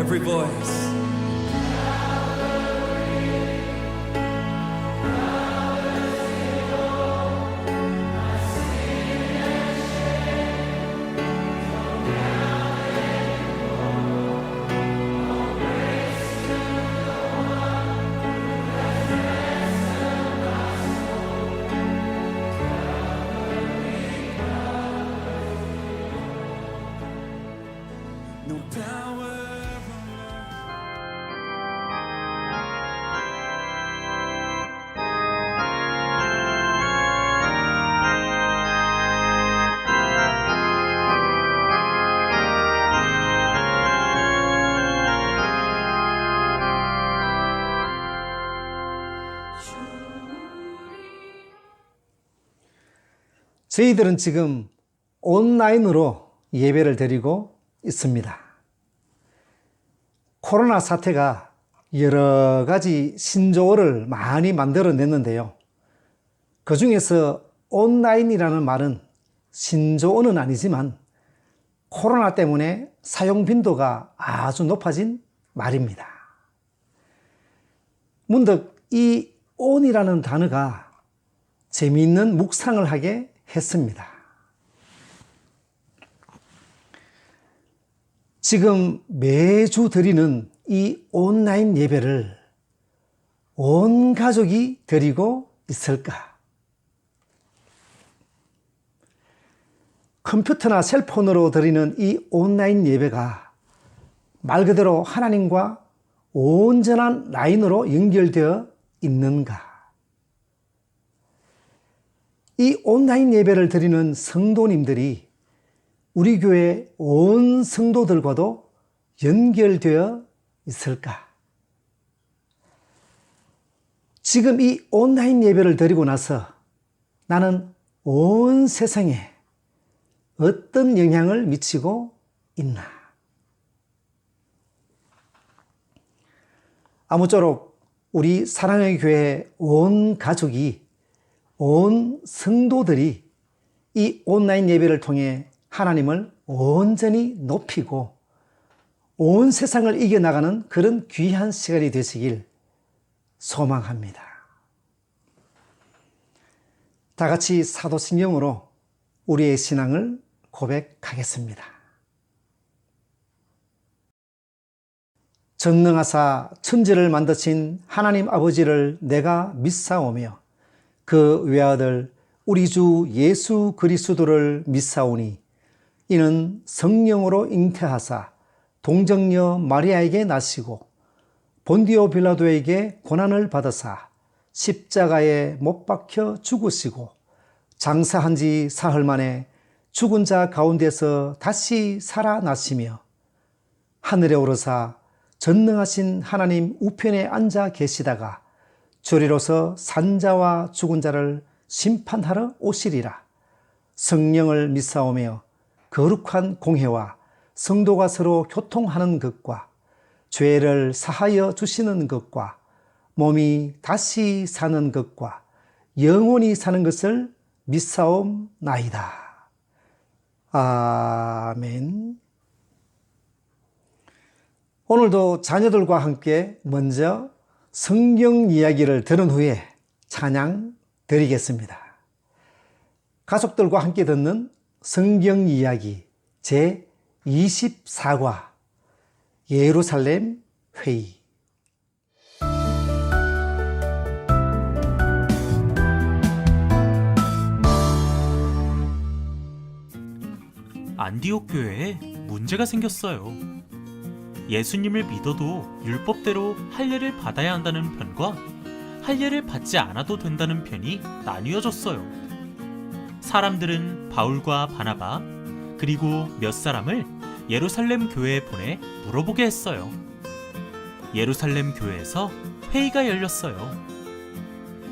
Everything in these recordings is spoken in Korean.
every voice. No power on earth. 저희들은 지금 온라인으로 예배를 드리고 있습니다. 코로나 사태가 여러 가지 신조어를 많이 만들어냈는데요. 그 중에서 온라인이라는 말은 신조어는 아니지만 코로나 때문에 사용 빈도가 아주 높아진 말입니다. 문득 이 온이라는 단어가 재미있는 묵상을 하게 했습니다. 지금 매주 드리는 이 온라인 예배를 온 가족이 드리고 있을까? 컴퓨터나 셀폰으로 드리는 이 온라인 예배가 말 그대로 하나님과 온전한 라인으로 연결되어 있는가? 이 온라인 예배를 드리는 성도님들이 우리 교회 온 성도들과도 연결되어 있을까? 지금 이 온라인 예배를 드리고 나서 나는 온 세상에 어떤 영향을 미치고 있나? 아무쪼록 우리 사랑의 교회 온 가족이, 온 성도들이 이 온라인 예배를 통해 하나님을 온전히 높이고 온 세상을 이겨나가는 그런 귀한 시간이 되시길 소망합니다. 다 같이 사도신경으로 우리의 신앙을 고백하겠습니다. 전능하사 천지를 만드신 하나님 아버지를 내가 믿사오며 그 외아들 우리 주 예수 그리스도를 믿사오니 이는 성령으로 잉태하사 동정녀 마리아에게 나시고 본디오 빌라도에게 고난을 받으사 십자가에 못 박혀 죽으시고 장사한 지 사흘 만에 죽은 자 가운데서 다시 살아나시며 하늘에 오르사 전능하신 하나님 우편에 앉아 계시다가 주리로서 산자와 죽은 자를 심판하러 오시리라. 성령을 믿사오며 거룩한 공회와 성도가 서로 교통하는 것과 죄를 사하여 주시는 것과 몸이 다시 사는 것과 영원히 사는 것을 믿사옵나이다. 아멘. 오늘도 자녀들과 함께 먼저 성경 이야기를 들은 후에 찬양 드리겠습니다. 가족들과 함께 듣는 성경 이야기 제24과 예루살렘 회의. 안디옥 교회에 문제가 생겼어요. 예수님을 믿어도 율법대로 할례를 받아야 한다는 편과 할례를 받지 않아도 된다는 편이 나뉘어졌어요. 사람들은 바울과 바나바 그리고 몇 사람을 예루살렘 교회에 보내 물어보게 했어요. 예루살렘 교회에서 회의가 열렸어요.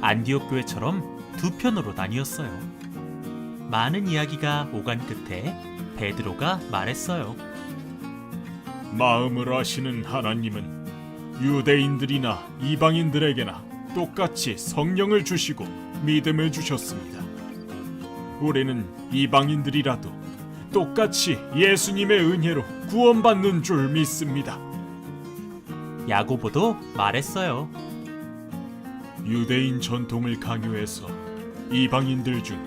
안디옥 교회처럼 두 편으로 나뉘었어요. 많은 이야기가 오간 끝에 베드로가 말했어요. 마음을 아시는 하나님은 유대인들이나 이방인들에게나 똑같이 성령을 주시고 믿음을 주셨습니다. 우리는 이방인들이라도 똑같이 예수님의 은혜로 구원받는 줄 믿습니다. 야고보도 말했어요. 유대인 전통을 강요해서 이방인들 중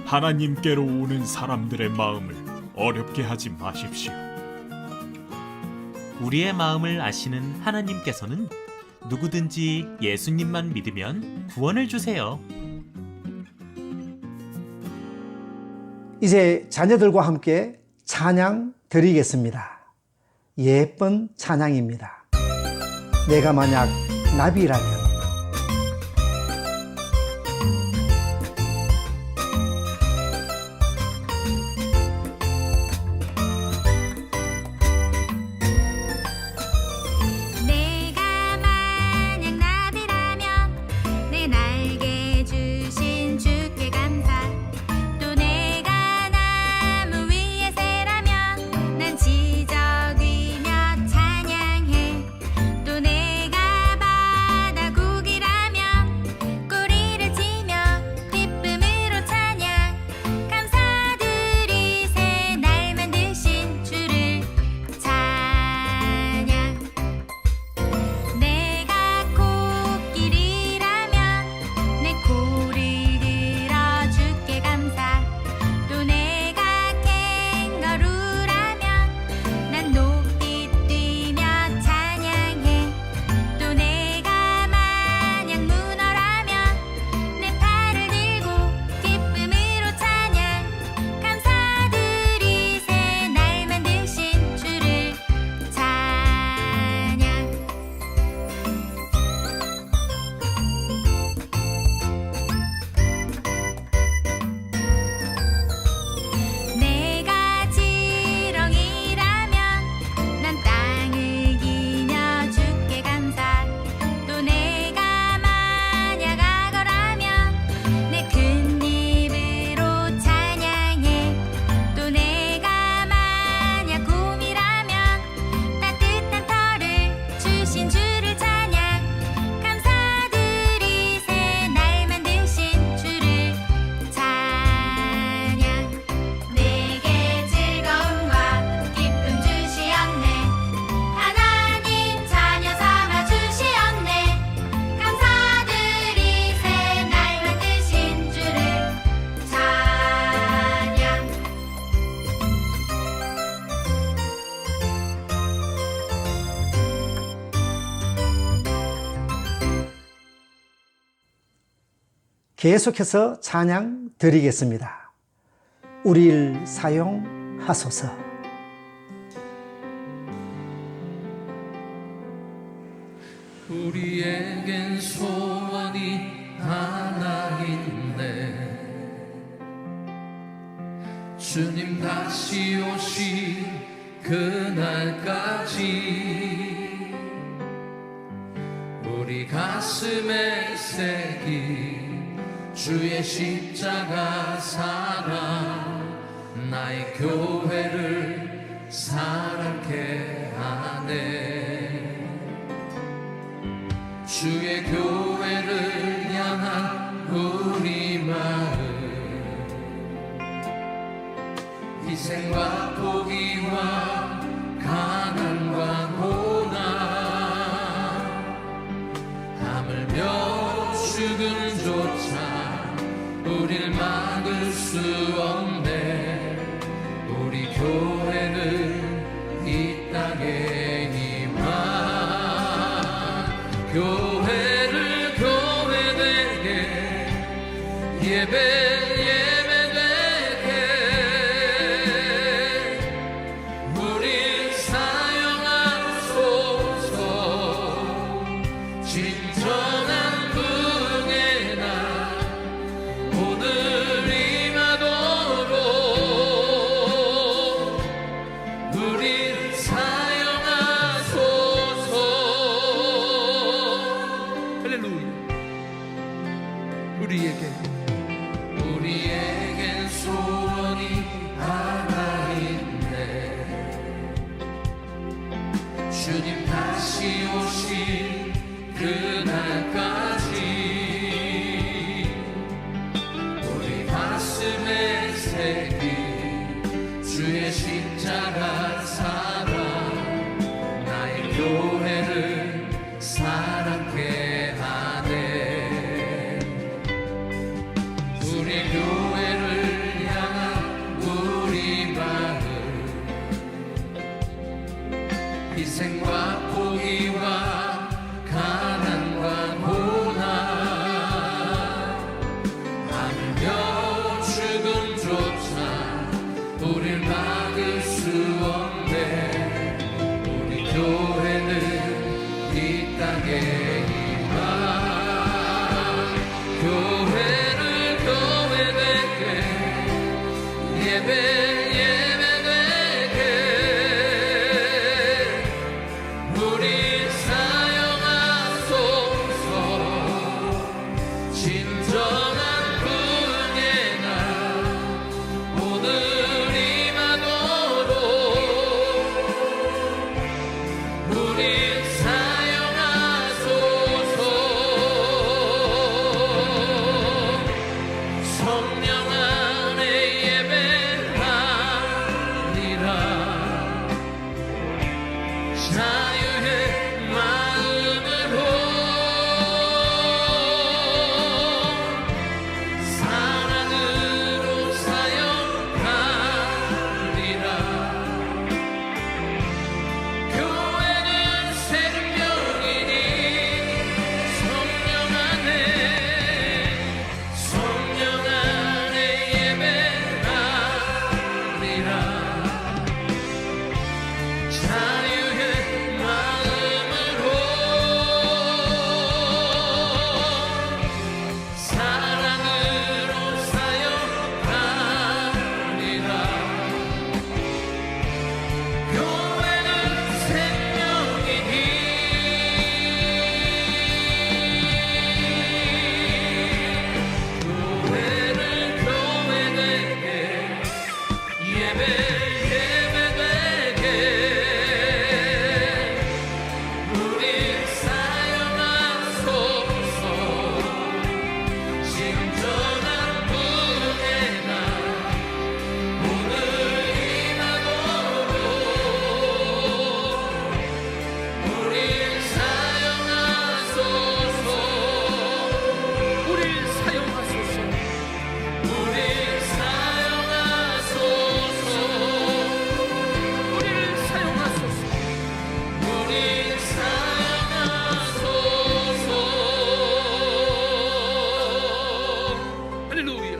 하나님께로 오는 사람들의 마음을 어렵게 하지 마십시오. 우리의 마음을 아시는 하나님께서는 누구든지 예수님만 믿으면 구원을 주세요. 이제 자녀들과 함께 찬양 드리겠습니다. 예쁜 찬양입니다. 내가 만약 나비라면. 내가 만약 나비라면 내 날개 주신 주께 감사. 또 내가 나무 위에 새라면 난 지적 위며 찬양해. 또 내가 바다 고기라면 꼬리를 치며 기쁨으로 찬양. 감사드리세 날 만드신 주를 찬양. 내가 코끼리라면 내 코를 들어 주께 감사. 또 내가 캥거루라면 난 높이 뛰며 찬양해. 또 내가 만약 문어라면 내 팔을 들고 기쁨으로 찬양. 감사드리세 날 만드신 주를 찬양. 내가 지렁이라면 난 땅을 기며 주께 감사. 또 내가 만약 악어라면 내 큰 입으로 찬양해. 또 내가 만약 곰이라면 따뜻한 털을 주신 주를 찬양. 감사드리세 날 만드신 주를 찬양. 내게 즐거움과 기쁨 주시었네. 하나님 자녀 삼아 주시었네. 감사드리세 날 만드신 주를 찬양. 계속해서 찬양 드리겠습니다. 우리를 사용하소서. 우리에겐 소원이 하나 있네. 주님 다시 오실 그날까지 우리 가슴에 새긴 주의 십자가 사랑, 나의 교회를 사랑케 하네. 주의 교회를 향한 우리 마음, 희생과 포기와 가난과 고난, 하물며 죽음조차 우릴 막을 수 없네. 우리 교회는 이 땅에 임한 교회를 교회되게 예배되게 우리 사용하소서. 진정한 분의 날 오늘 임하도록 우리 사용하소서. 할렐루야. 우리에겐 소원이 하나 있네. 주님 다시 오실 그날까지 우리 가슴에 새긴 주의 십자가 사랑, 나의 교회를 희생과 포기와 가난과 고난 하늘며 죽음조차 우릴 막을 수 없네. 우리 교회는 이 땅에 임한 교회를 교회되게 예배되게 우리 사용하소서. 진정한 분의 날 오늘 임하도록 우리 사용하소서. 성령 안에 예배하리라. 자유의 마음으로 사랑으로 사역하리라. 교회는 생명이니 성령 안에 예배하리라. 자유의 마음으로 사랑으로 사역하리라. 교회는 생명이니 교회를 교회되게 예배되게 우리 사용하소서. 진정한 분의 날 오늘 임하도록 우리 사용하소서. 우리 사용하소서. 우리 사용하소서. 우리를 사용하소서. 우리 사용하소서. 할렐루야.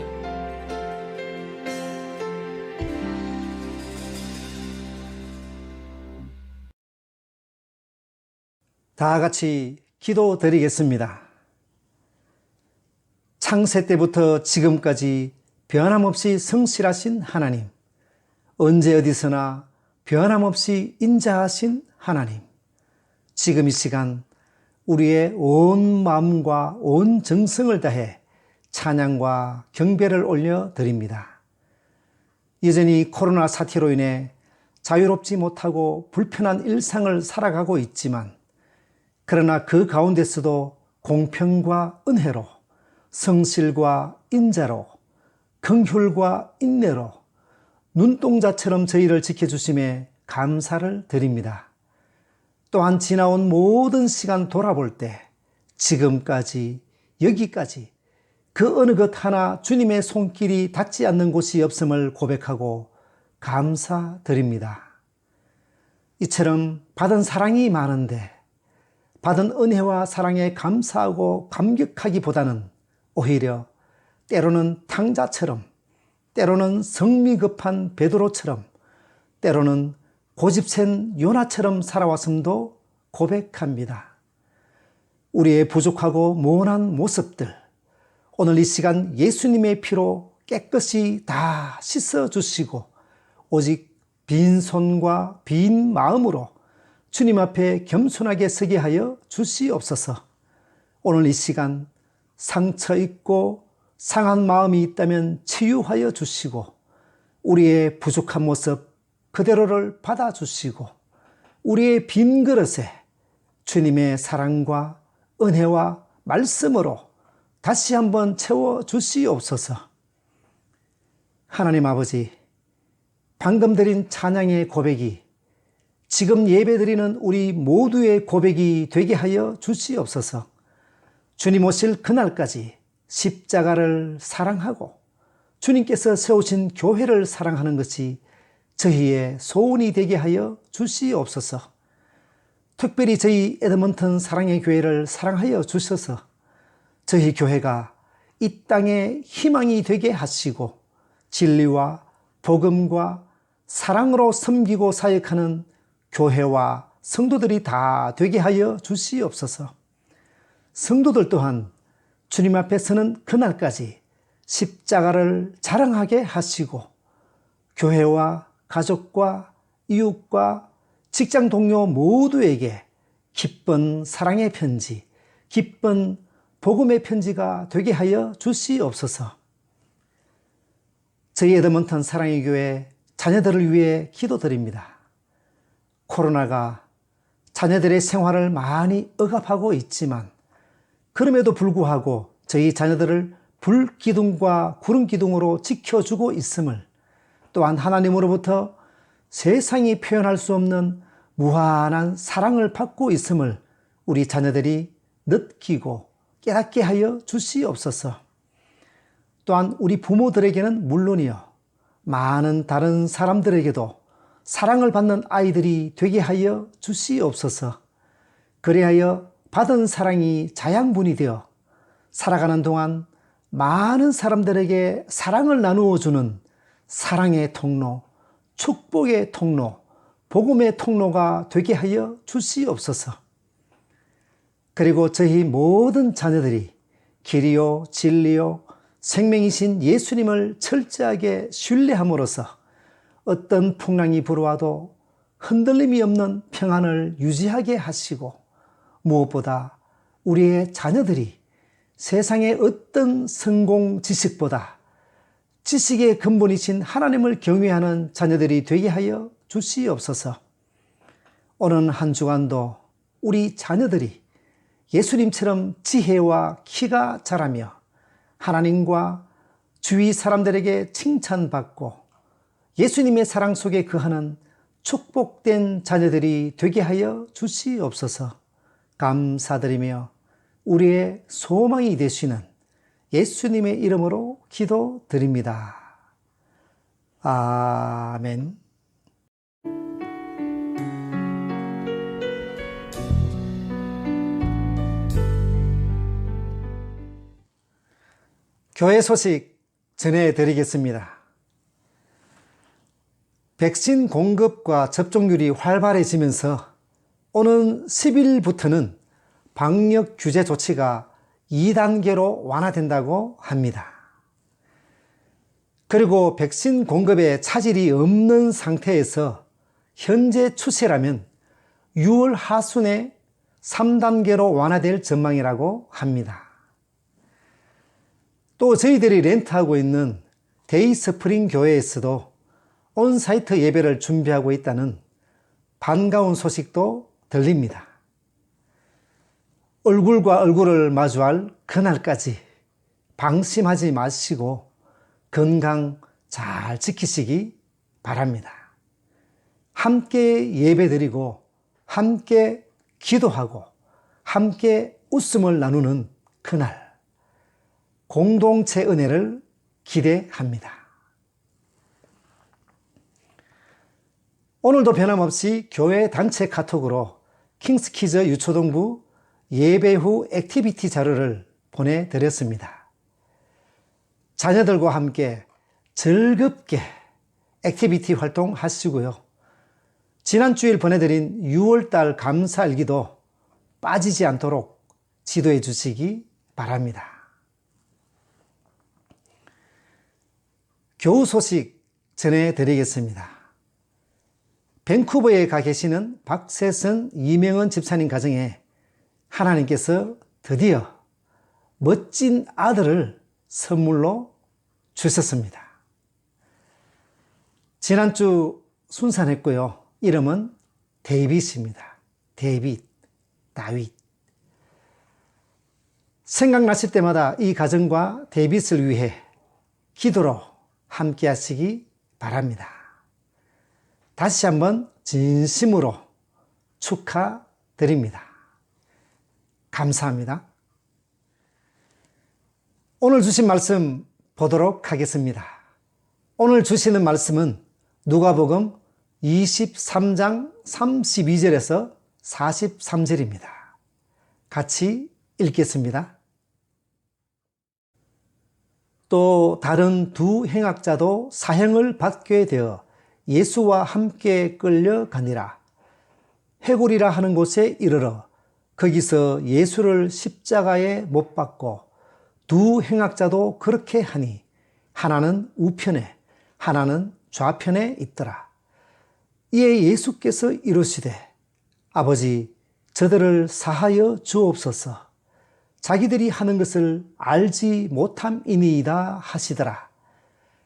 다 같이 기도드리겠습니다. 창세 때부터 지금까지 변함없이 성실하신 하나님, 언제 어디서나 변함없이 인자하신 하나님, 지금 이 시간 우리의 온 마음과 온 정성을 다해 찬양과 경배를 올려드립니다. 여전히 코로나 사태로 인해 자유롭지 못하고 불편한 일상을 살아가고 있지만, 그러나 그 가운데서도 공평과 은혜로, 성실과 인자로, 긍휼과 인내로 눈동자처럼 저희를 지켜주심에 감사를 드립니다. 또한 지나온 모든 시간 돌아볼 때 지금까지 여기까지 그 어느 것 하나 주님의 손길이 닿지 않는 곳이 없음을 고백하고 감사드립니다. 이처럼 받은 사랑이 많은데 받은 은혜와 사랑에 감사하고 감격하기보다는 오히려 때로는 탕자처럼, 때로는 성미 급한 베드로처럼, 때로는 고집센 요나처럼 살아왔음도 고백합니다. 우리의 부족하고 모난 모습들, 오늘 이 시간 예수님의 피로 깨끗이 다 씻어주시고 오직 빈손과 빈 마음으로 주님 앞에 겸손하게 서게 하여 주시옵소서. 오늘 이 시간 상처 있고 상한 마음이 있다면 치유하여 주시고 우리의 부족한 모습 그대로를 받아주시고 우리의 빈 그릇에 주님의 사랑과 은혜와 말씀으로 다시 한번 채워주시옵소서. 하나님 아버지, 방금 드린 찬양의 고백이 지금 예배드리는 우리 모두의 고백이 되게 하여 주시옵소서. 주님 오실 그날까지 십자가를 사랑하고 주님께서 세우신 교회를 사랑하는 것이 저희의 소원이 되게 하여 주시옵소서. 특별히 저희 에드먼턴 사랑의 교회를 사랑하여 주셔서 저희 교회가 이 땅에 희망이 되게 하시고 진리와 복음과 사랑으로 섬기고 사역하는 교회와 성도들이 다 되게 하여 주시옵소서. 성도들 또한 주님 앞에 서는 그날까지 십자가를 자랑하게 하시고 교회와 가족과 이웃과 직장 동료 모두에게 기쁜 사랑의 편지, 기쁜 복음의 편지가 되게 하여 주시옵소서. 저희 에드먼턴 사랑의 교회 자녀들을 위해 기도드립니다. 코로나가 자녀들의 생활을 많이 억압하고 있지만 그럼에도 불구하고 저희 자녀들을 불기둥과 구름기둥으로 지켜주고 있음을, 또한 하나님으로부터 세상이 표현할 수 없는 무한한 사랑을 받고 있음을 우리 자녀들이 느끼고 깨닫게 하여 주시옵소서. 또한 우리 부모들에게는 물론이요, 많은 다른 사람들에게도 사랑을 받는 아이들이 되게 하여 주시옵소서. 그리하여 받은 사랑이 자양분이 되어 살아가는 동안 많은 사람들에게 사랑을 나누어 주는 사랑의 통로, 축복의 통로, 복음의 통로가 되게 하여 주시옵소서. 그리고 저희 모든 자녀들이 길이요 진리요 생명이신 예수님을 철저하게 신뢰함으로써 어떤 풍랑이 불어와도 흔들림이 없는 평안을 유지하게 하시고, 무엇보다 우리의 자녀들이 세상의 어떤 성공 지식보다 지식의 근본이신 하나님을 경외하는 자녀들이 되게 하여 주시옵소서. 오늘 한 주간도 우리 자녀들이 예수님처럼 지혜와 키가 자라며 하나님과 주위 사람들에게 칭찬받고 예수님의 사랑 속에 거하는 축복된 자녀들이 되게 하여 주시옵소서. 감사드리며 우리의 소망이 되시는 예수님의 이름으로 기도드립니다. 아멘. 교회 소식 전해드리겠습니다. 백신 공급과 접종률이 활발해지면서 오는 10일부터는 방역 규제 조치가 2단계로 완화된다고 합니다. 그리고 백신 공급에 차질이 없는 상태에서 현재 추세라면 6월 하순에 3단계로 완화될 전망이라고 합니다. 또 저희들이 렌트하고 있는 데이스프링 교회에서도 온사이트 예배를 준비하고 있다는 반가운 소식도 들립니다. 얼굴과 얼굴을 마주할 그날까지 방심하지 마시고 건강 잘 지키시기 바랍니다. 함께 예배드리고 함께 기도하고 함께 웃음을 나누는 그날, 공동체 은혜를 기대합니다. 오늘도 변함없이 교회 단체 카톡으로 킹스키즈 유초동부 예배 후 액티비티 자료를 보내드렸습니다. 자녀들과 함께 즐겁게 액티비티 활동 하시고요. 지난 주일 보내드린 6월달 감사일기도 빠지지 않도록 지도해 주시기 바랍니다. 교우 소식 전해드리겠습니다. 밴쿠버에 가 계시는 박세선, 이명은 집사님 가정에 하나님께서 드디어 멋진 아들을 선물로 주셨습니다. 지난주 순산했고요. 이름은 데이빗입니다. 데이빗, 다윗. 생각나실 때마다 이 가정과 데이빗을 위해 기도로 함께 하시기 바랍니다. 다시 한번 진심으로 축하드립니다. 감사합니다. 오늘 주신 말씀 보도록 하겠습니다. 오늘 주시는 말씀은 누가복음 23장 32절에서 43절입니다. 같이 읽겠습니다. 또 다른 두 행악자도 사형을 받게 되어 예수와 함께 끌려가니라. 해골이라 하는 곳에 이르러 거기서 예수를 십자가에 못 박고 두 행악자도 그렇게 하니 하나는 우편에 하나는 좌편에 있더라. 이에 예수께서 이르시되 아버지 저들을 사하여 주옵소서. 자기들이 하는 것을 알지 못함이니이다 하시더라.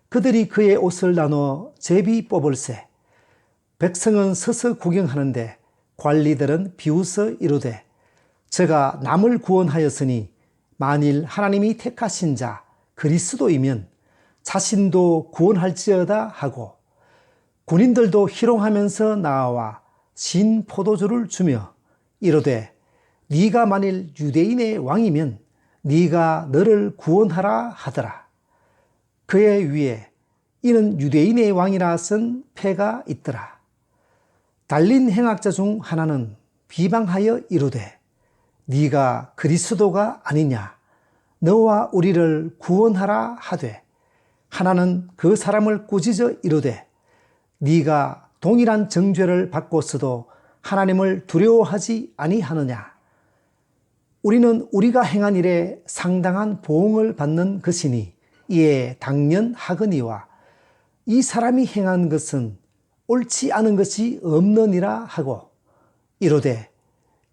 그들이 그의 옷을 나누어 제비 뽑을세. 백성은 서서 구경하는데 관리들은 비웃어 이르되 저가 남을 구원하였으니 만일 하나님이 택하신 자 그리스도이면 자신도 구원할지어다 하고 군인들도 희롱하면서 나와 신 포도주를 주며 이르되 네가 만일 유대인의 왕이면 네가 너를 구원하라 하더라. 그의 위에 이는 유대인의 왕이라 쓴 패가 있더라. 달린 행악자 중 하나는 비방하여 이르되 네가 그리스도가 아니냐 너와 우리를 구원하라 하되 하나는 그 사람을 꾸짖어 이르되 네가 동일한 정죄를 받고서도 하나님을 두려워하지 아니하느냐. 우리는 우리가 행한 일에 상당한 보응을 받는 것이니 이에 당연하거니와 이 사람이 행한 것은 옳지 않은 것이 없느니라 하고 이르되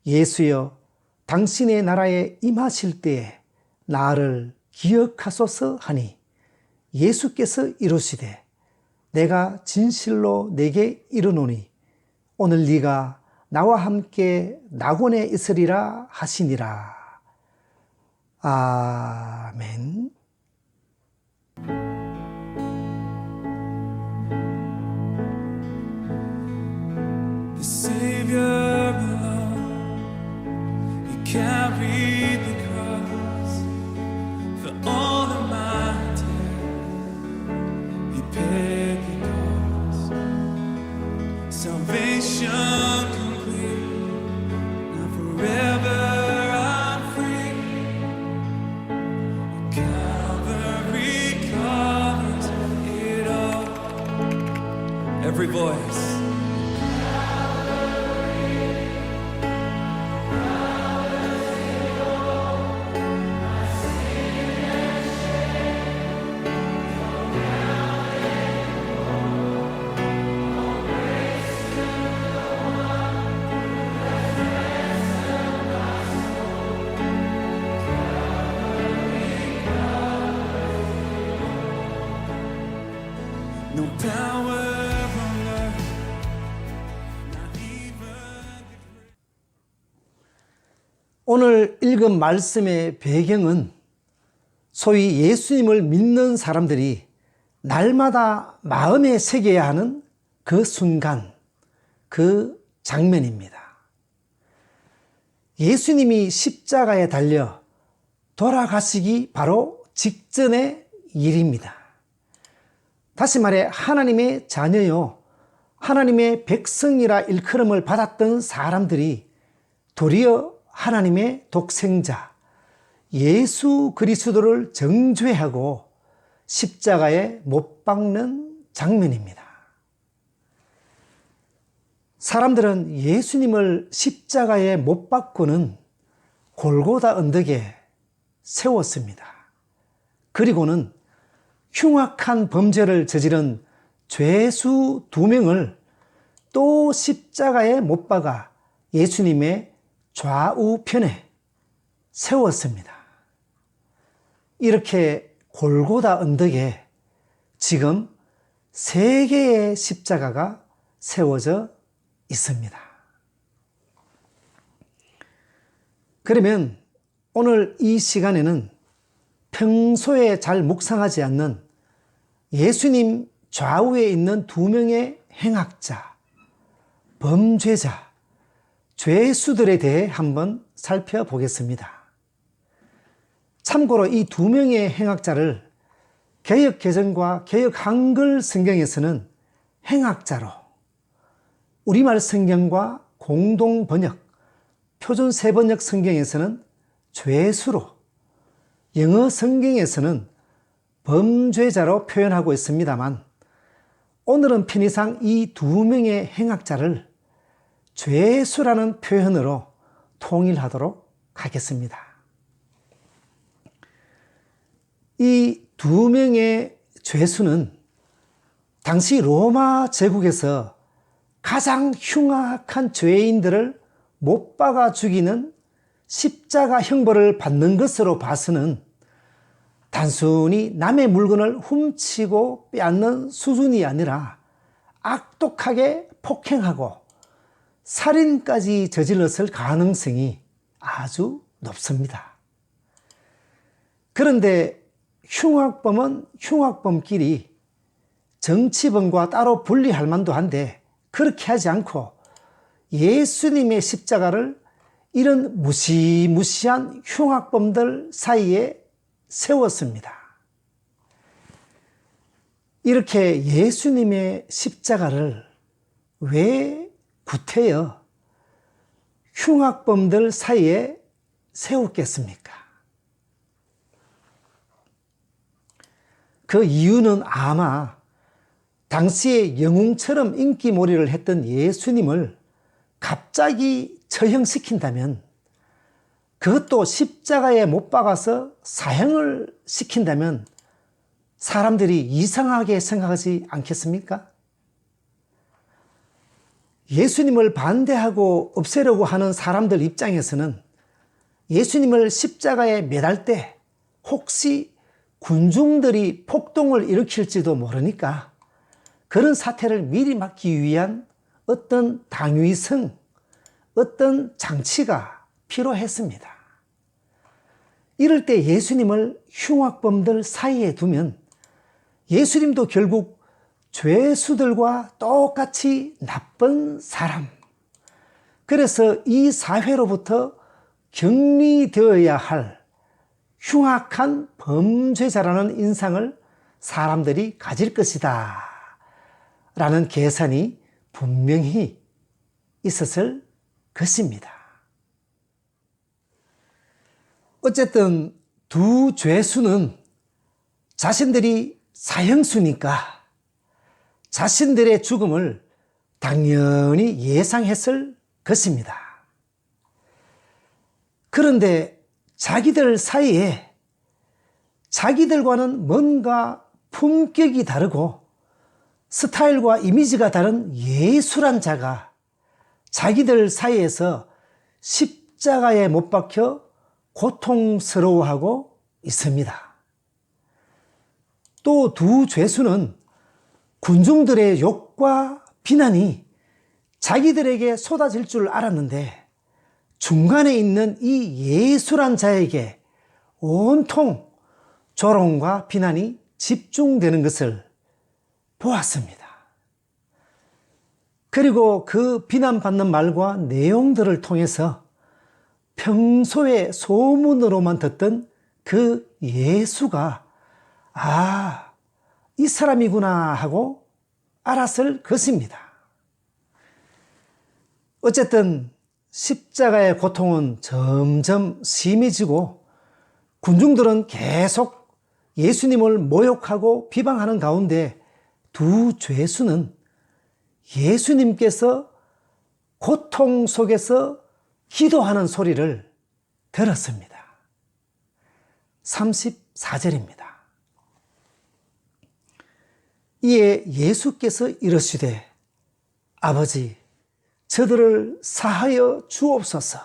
예수여 당신의 나라에 임하실 때에 나를 기억하소서 하니 예수께서 이르시되 내가 진실로 내게 이르노니 오늘 네가 나와 함께 낙원에 있으리라 하시니라. 아멘. The Savior alone, He carried the cross for all of my debt. He paid the cost. Salvation complete. Now forever I'm free. Calvary covers it all. Every voice. No power on earth, not even. 오늘 읽은 말씀의 배경은 소위 예수님을 믿는 사람들이 날마다 마음에 새겨야 하는 그 순간, 그 장면입니다. 예수님이 십자가에 달려 돌아가시기 바로 직전의 일입니다. 다시 말해 하나님의 자녀요, 하나님의 백성이라 일컬음을 받았던 사람들이 도리어 하나님의 독생자 예수 그리스도를 정죄하고 십자가에 못 박는 장면입니다. 사람들은 예수님을 십자가에 못 박고는 골고다 언덕에 세웠습니다. 그리고는 흉악한 범죄를 저지른 죄수 2명을 또 십자가에 못 박아 예수님의 좌우편에 세웠습니다. 이렇게 골고다 언덕에 지금 3개의 십자가가 세워져 있습니다. 그러면 오늘 이 시간에는 평소에 잘 묵상하지 않는 예수님 좌우에 있는 2명의 행악자, 범죄자, 죄수들에 대해 한번 살펴보겠습니다. 참고로 이 2명의 행악자를 개역개정과 개역 한글 성경에서는 행악자로, 우리말 성경과 공동 번역 표준 세번역 성경에서는 죄수로, 영어 성경에서는 범죄자로 표현하고 있습니다만 오늘은 편의상 이 두 명의 행악자를 죄수라는 표현으로 통일하도록 하겠습니다. 이 두 명의 죄수는 당시 로마 제국에서 가장 흉악한 죄인들을 못 박아 죽이는 십자가 형벌을 받는 것으로 봐서는 단순히 남의 물건을 훔치고 빼앗는 수준이 아니라 악독하게 폭행하고 살인까지 저질렀을 가능성이 아주 높습니다. 그런데 흉악범은 흉악범끼리 정치범과 따로 분리할 만도 한데 그렇게 하지 않고 예수님의 십자가를 이런 무시무시한 흉악범들 사이에 세웠습니다. 이렇게 예수님의 십자가를 왜 구태여 흉악범들 사이에 세웠겠습니까? 그 이유는 아마 당시에 영웅처럼 인기몰이를 했던 예수님을 갑자기 처형시킨다면, 그것도 십자가에 못 박아서 사형을 시킨다면 사람들이 이상하게 생각하지 않겠습니까? 예수님을 반대하고 없애려고 하는 사람들 입장에서는 예수님을 십자가에 매달 때 혹시 군중들이 폭동을 일으킬지도 모르니까 그런 사태를 미리 막기 위한 어떤 당위성, 어떤 장치가 필요했습니다. 이럴 때 예수님을 흉악범들 사이에 두면 예수님도 결국 죄수들과 똑같이 나쁜 사람, 그래서 이 사회로부터 격리되어야 할 흉악한 범죄자라는 인상을 사람들이 가질 것이다 라는 계산이 분명히 있었을 것입니다. 어쨌든 두 죄수는 자신들이 사형수니까 자신들의 죽음을 당연히 예상했을 것입니다. 그런데 자기들 사이에 자기들과는 뭔가 품격이 다르고 스타일과 이미지가 다른 예수란 자가 자기들 사이에서 십자가에 못 박혀 고통스러워하고 있습니다. 또 두 죄수는 군중들의 욕과 비난이 자기들에게 쏟아질 줄 알았는데 중간에 있는 이 예수란 자에게 온통 조롱과 비난이 집중되는 것을 보았습니다. 그리고 그 비난받는 말과 내용들을 통해서 평소에 소문으로만 듣던 그 예수가 이 사람이구나 하고 알았을 것입니다. 어쨌든 십자가의 고통은 점점 심해지고 군중들은 계속 예수님을 모욕하고 비방하는 가운데 두 죄수는 예수님께서 고통 속에서 기도하는 소리를 들었습니다. 34절입니다. 이에 예수께서 이르시되 아버지 저들을 사하여 주옵소서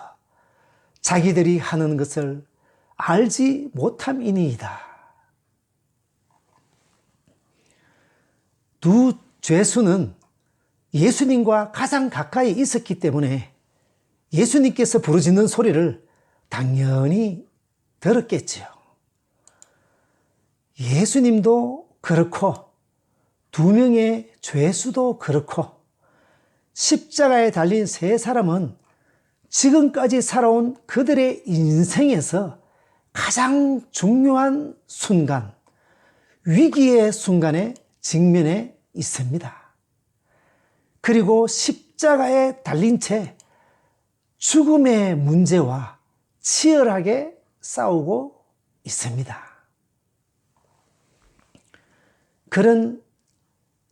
자기들이 하는 것을 알지 못함이니이다. 두 죄수는 예수님과 가장 가까이 있었기 때문에 예수님께서 부르짖는 소리를 당연히 들었겠지요. 예수님도 그렇고 두 명의 죄수도 그렇고 십자가에 달린 세 사람은 지금까지 살아온 그들의 인생에서 가장 중요한 순간, 위기의 순간에 직면해 있습니다. 그리고 십자가에 달린 채 죽음의 문제와 치열하게 싸우고 있습니다. 그런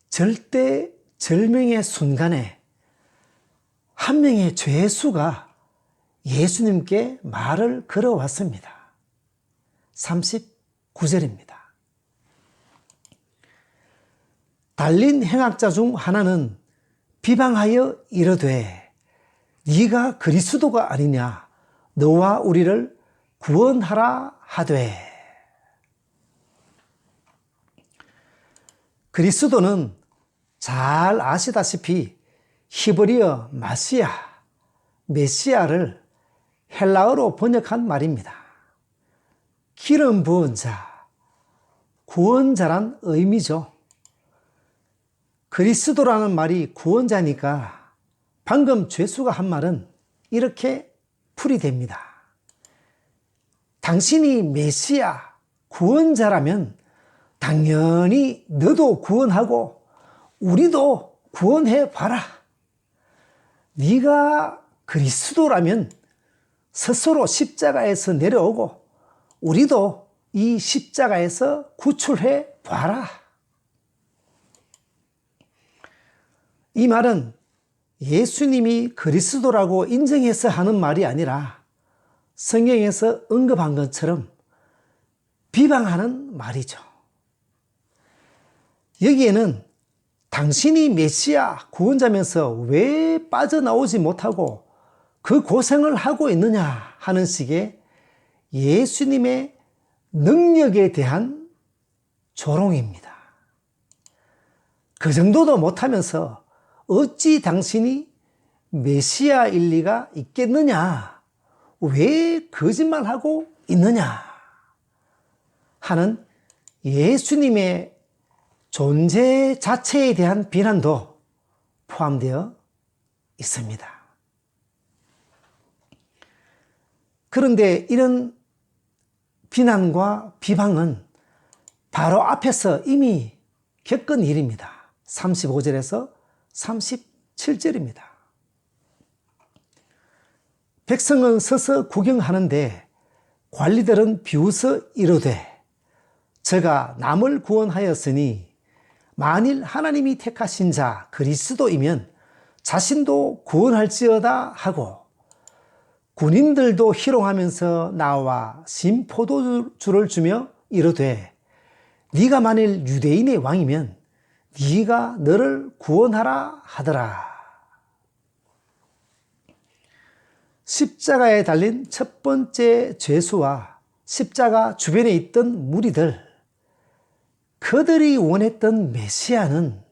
절대절명의 순간에 한 명의 죄수가 예수님께 말을 걸어왔습니다. 39절입니다. 달린 행악자 중 하나는 비방하여 이르되 네가 그리스도가 아니냐 너와 우리를 구원하라 하되. 그리스도는 잘 아시다시피 히브리어 마시아, 메시아를 헬라어로 번역한 말입니다. 기름 부은 자, 구원자란 의미죠. 그리스도라는 말이 구원자니까 방금 죄수가 한 말은 이렇게 풀이됩니다. 당신이 메시아, 구원자라면 당연히 너도 구원하고 우리도 구원해 봐라. 네가 그리스도라면 스스로 십자가에서 내려오고 우리도 이 십자가에서 구출해 봐라. 이 말은 예수님이 그리스도라고 인정해서 하는 말이 아니라 성경에서 언급한 것처럼 비방하는 말이죠. 여기에는 당신이 메시아 구원자면서 왜 빠져나오지 못하고 그 고생을 하고 있느냐 하는 식의 예수님의 능력에 대한 조롱입니다. 그 정도도 못하면서 어찌 당신이 메시아일 리가 있겠느냐, 왜 거짓말하고 있느냐 하는 예수님의 존재 자체에 대한 비난도 포함되어 있습니다. 그런데 이런 비난과 비방은 바로 앞에서 이미 겪은 일입니다. 35절에서 37절입니다. 백성은 서서 구경하는데 관리들은 비웃어 이르되 저가 남을 구원하였으니 만일 하나님이 택하신 자 그리스도이면 자신도 구원할지어다 하고 군인들도 희롱하면서 나와 신포도주를 주며 이르되 네가 만일 유대인의 왕이면 네가 너를 구원하라 하더라. 십자가에 달린 첫 번째 죄수와 십자가 주변에 있던 무리들, 그들이 원했던 메시아는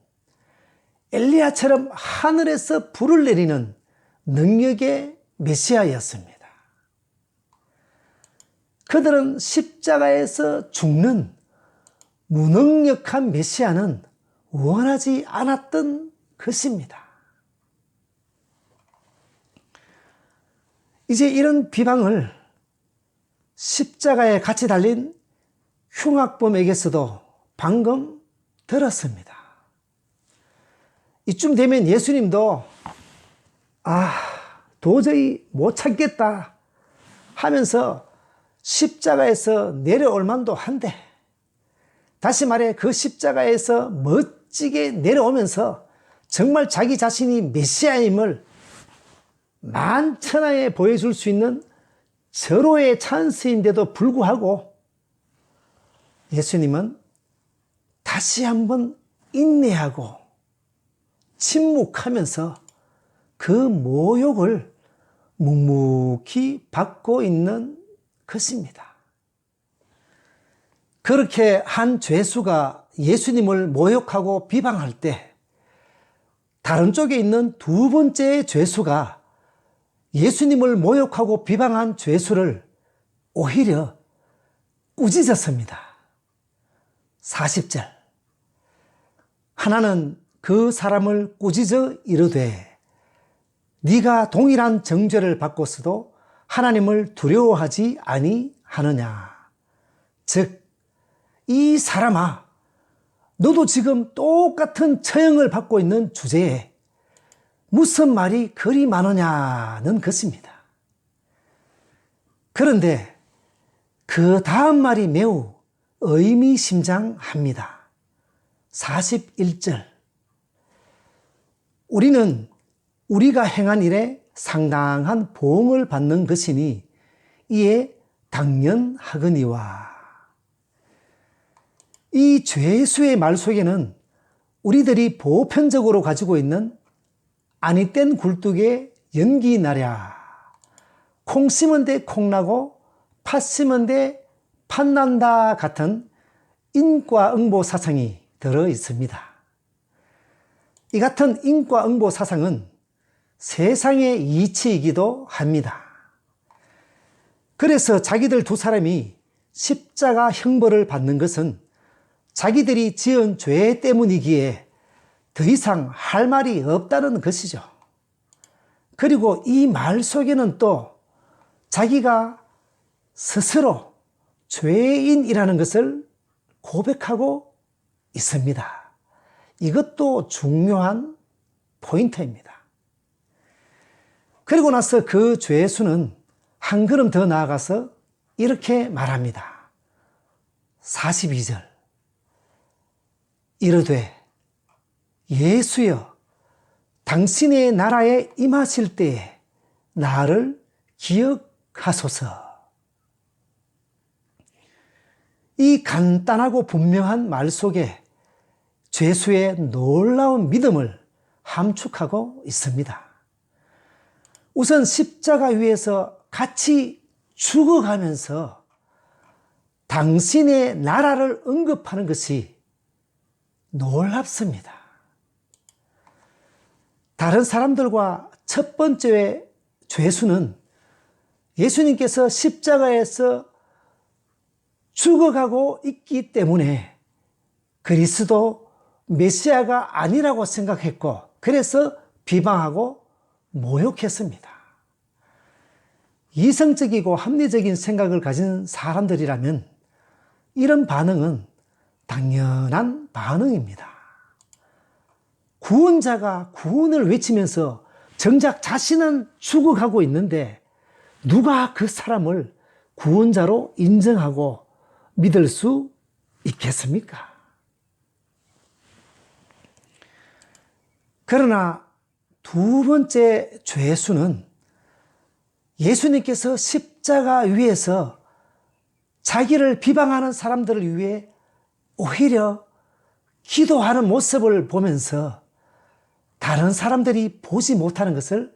엘리야처럼 하늘에서 불을 내리는 능력의 메시아였습니다. 그들은 십자가에서 죽는 무능력한 메시아는 원하지 않았던 것입니다. 이제 이런 비방을 십자가에 같이 달린 흉악범에게서도 방금 들었습니다. 이쯤 되면 예수님도 도저히 못 참겠다 하면서 십자가에서 내려올 만도 한데, 다시 말해 그 십자가에서 멋지게 내려오면서 정말 자기 자신이 메시아임을 만천하에 보여줄 수 있는 절호의 찬스인데도 불구하고 예수님은 다시 한번 인내하고 침묵하면서 그 모욕을 묵묵히 받고 있는 것입니다. 그렇게 한 죄수가 예수님을 모욕하고 비방할 때 다른 쪽에 있는 두 번째 죄수가 예수님을 모욕하고 비방한 죄수를 오히려 꾸짖었습니다. 40절. 하나는 그 사람을 꾸짖어 이르되 네가 동일한 정죄를 받고서도 하나님을 두려워하지 아니하느냐. 즉 이 사람아, 너도 지금 똑같은 처형을 받고 있는 주제에 무슨 말이 그리 많으냐는 것입니다. 그런데 그 다음 말이 매우 의미심장합니다. 41절. 우리는 우리가 행한 일에 상당한 보응을 받는 것이니 이에 당연하거니와. 이 죄수의 말 속에는 우리들이 보편적으로 가지고 있는 아니땐 굴뚝에 연기 나랴, 콩 심은 데 콩 나고 팥 심은 데 팥 난다 같은 인과응보 사상이 들어 있습니다. 이 같은 인과응보 사상은 세상의 이치이기도 합니다. 그래서 자기들 두 사람이 십자가 형벌을 받는 것은 자기들이 지은 죄 때문이기에 더 이상 할 말이 없다는 것이죠. 그리고 이 말 속에는 또 자기가 스스로 죄인이라는 것을 고백하고 있습니다. 이것도 중요한 포인트입니다. 그리고 나서 그 죄수는 한 걸음 더 나아가서 이렇게 말합니다. 42절. 이르되 예수여, 당신의 나라에 임하실 때에 나를 기억하소서. 이 간단하고 분명한 말 속에 죄수의 놀라운 믿음을 함축하고 있습니다. 우선 십자가 위에서 같이 죽어가면서 당신의 나라를 언급하는 것이 놀랍습니다. 다른 사람들과 첫 번째 죄수는 예수님께서 십자가에서 죽어가고 있기 때문에 그리스도 메시아가 아니라고 생각했고, 그래서 비방하고 모욕했습니다. 이성적이고 합리적인 생각을 가진 사람들이라면 이런 반응은 당연한 반응입니다. 구원자가 구원을 외치면서 정작 자신은 죽어가고 있는데 누가 그 사람을 구원자로 인정하고 믿을 수 있겠습니까? 그러나 두 번째 죄수는 예수님께서 십자가 위에서 자기를 비방하는 사람들을 위해 오히려 기도하는 모습을 보면서 다른 사람들이 보지 못하는 것을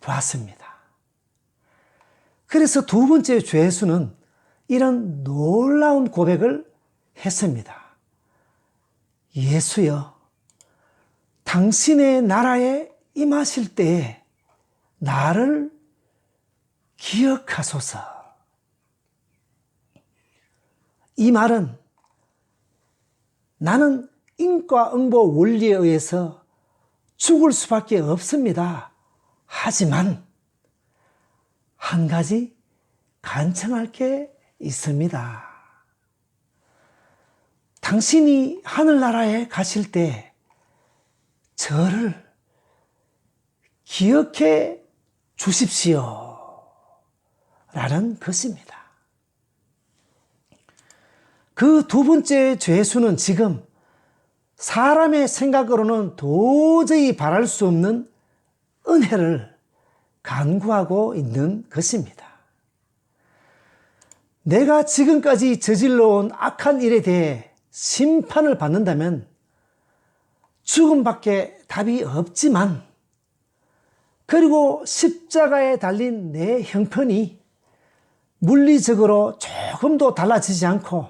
보았습니다. 그래서 두 번째 죄수는 이런 놀라운 고백을 했습니다. 예수여, 당신의 나라에 임하실 때에 나를 기억하소서. 이 말은 나는 인과응보 원리에 의해서 죽을 수밖에 없습니다. 하지만 한 가지 간청할 게 있습니다. 당신이 하늘나라에 가실 때 저를 기억해 주십시오. 라는 것입니다. 그 두 번째 죄수는 지금 사람의 생각으로는 도저히 바랄 수 없는 은혜를 간구하고 있는 것입니다. 내가 지금까지 저질러온 악한 일에 대해 심판을 받는다면 죽음밖에 답이 없지만, 그리고 십자가에 달린 내 형편이 물리적으로 조금도 달라지지 않고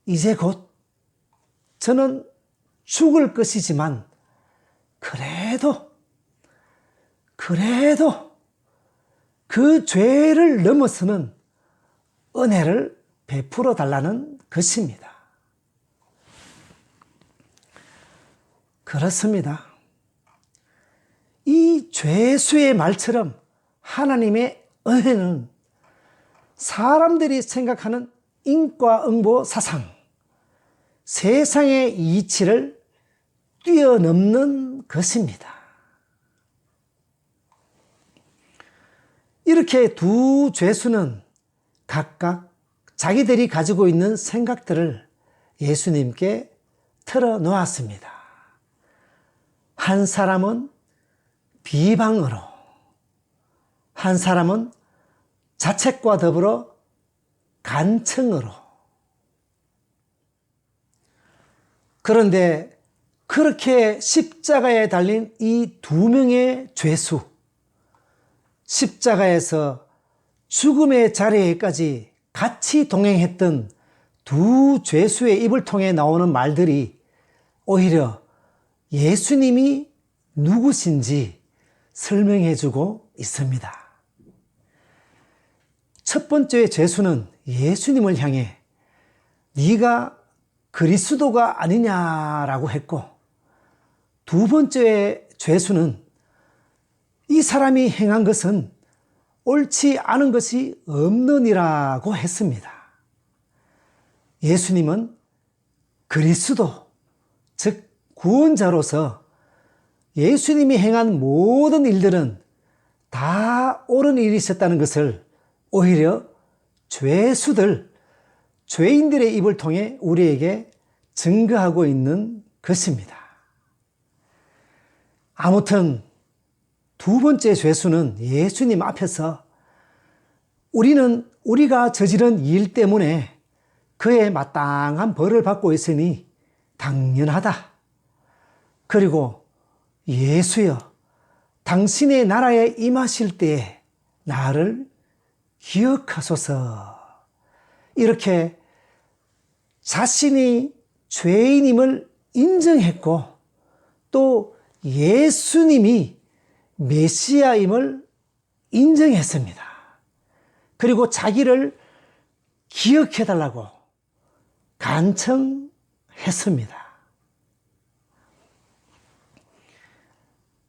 이제 곧 저는 죽을 것이지만 그래도 그 죄를 넘어서는 은혜를 베풀어 달라는 것입니다. 그렇습니다. 이 죄수의 말처럼 하나님의 은혜는 사람들이 생각하는 인과응보 사상, 세상의 이치를 뛰어넘는 것입니다. 이렇게 두 죄수는 각각 자기들이 가지고 있는 생각들을 예수님께 털어놓았습니다. 한 사람은 비방으로, 한 사람은 자책과 더불어 간청으로. 그런데 그렇게 십자가에 달린 이 두 명의 죄수, 십자가에서 죽음의 자리에까지 같이 동행했던 두 죄수의 입을 통해 나오는 말들이 오히려 예수님이 누구신지 설명해 주고 있습니다. 첫 번째 죄수는 예수님을 향해 네가 그리스도가 아니냐라고 했고, 두 번째 죄수는 이 사람이 행한 것은 옳지 않은 것이 없느니라고 했습니다. 예수님은 그리스도, 즉 구원자로서 예수님이 행한 모든 일들은 다 옳은 일이 있었다는 것을 오히려 죄수들, 죄인들의 입을 통해 우리에게 증거하고 있는 것입니다. 아무튼 두 번째 죄수는 예수님 앞에서 우리가 저지른 일 때문에 그의 마땅한 벌을 받고 있으니 당연하다. 그리고 예수여, 당신의 나라에 임하실 때에 나를 기억하소서. 이렇게 자신이 죄인임을 인정했고, 또 예수님이 메시아임을 인정했습니다. 그리고 자기를 기억해달라고 간청했습니다.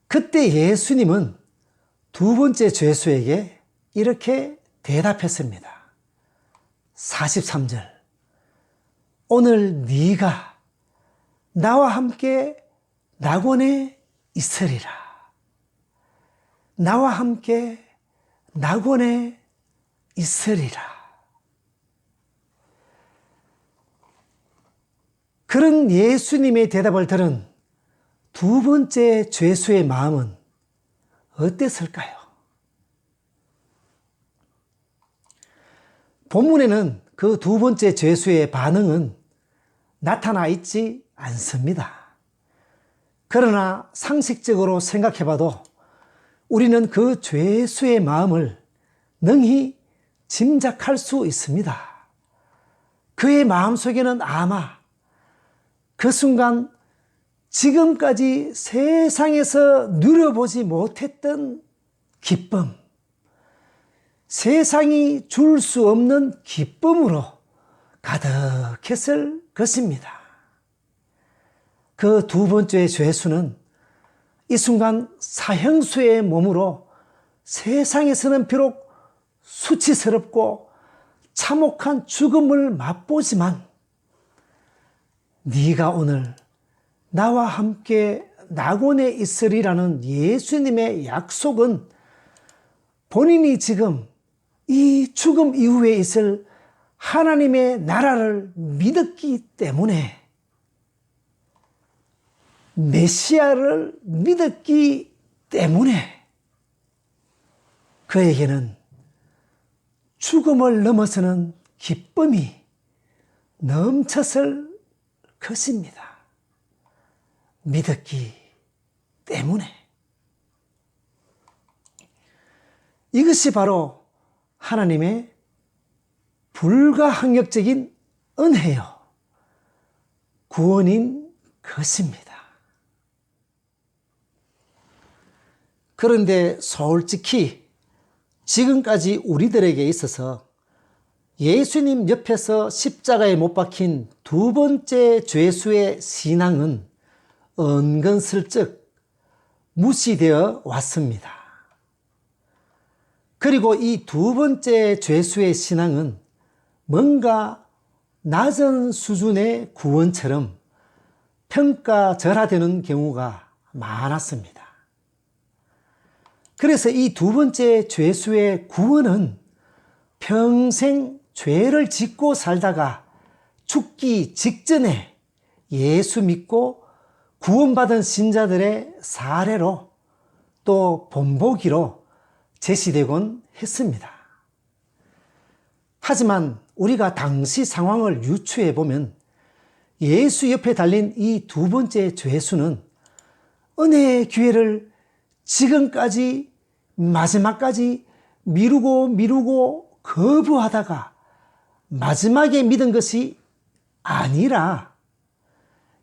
그때 예수님은 두 번째 죄수에게 이렇게 대답했습니다. 43절, 오늘 네가 나와 함께 낙원에 있으리라. 나와 함께 낙원에 있으리라. 그런 예수님의 대답을 들은 두 번째 죄수의 마음은 어땠을까요? 본문에는 그 두 번째 죄수의 반응은 나타나 있지 않습니다. 그러나 상식적으로 생각해봐도 우리는 그 죄수의 마음을 능히 짐작할 수 있습니다. 그의 마음속에는 아마 그 순간 지금까지 세상에서 누려보지 못했던 기쁨, 세상이 줄 수 없는 기쁨으로 가득했을 것입니다. 그 두 번째 죄수는 이 순간 사형수의 몸으로 세상에서는 비록 수치스럽고 참혹한 죽음을 맛보지만 네가 오늘 나와 함께 낙원에 있으리라는 예수님의 약속은 본인이 지금 이 죽음 이후에 있을 하나님의 나라를 믿었기 때문에, 메시아를 믿었기 때문에 그에게는 죽음을 넘어서는 기쁨이 넘쳤을 것입니다. 믿었기 때문에. 이것이 바로 하나님의 불가항력적인 은혜요, 구원인 것입니다. 그런데 솔직히 지금까지 우리들에게 있어서 예수님 옆에서 십자가에 못 박힌 두 번째 죄수의 신앙은 은근슬쩍 무시되어 왔습니다. 그리고 이 두 번째 죄수의 신앙은 뭔가 낮은 수준의 구원처럼 평가절하되는 경우가 많았습니다. 그래서 이 두 번째 죄수의 구원은 평생 죄를 짓고 살다가 죽기 직전에 예수 믿고 구원받은 신자들의 사례로 또 본보기로 제시되곤 했습니다. 하지만 우리가 당시 상황을 유추해 보면 예수 옆에 달린 이 두 번째 죄수는 은혜의 기회를 지금까지 마지막까지 미루고 거부하다가 마지막에 믿은 것이 아니라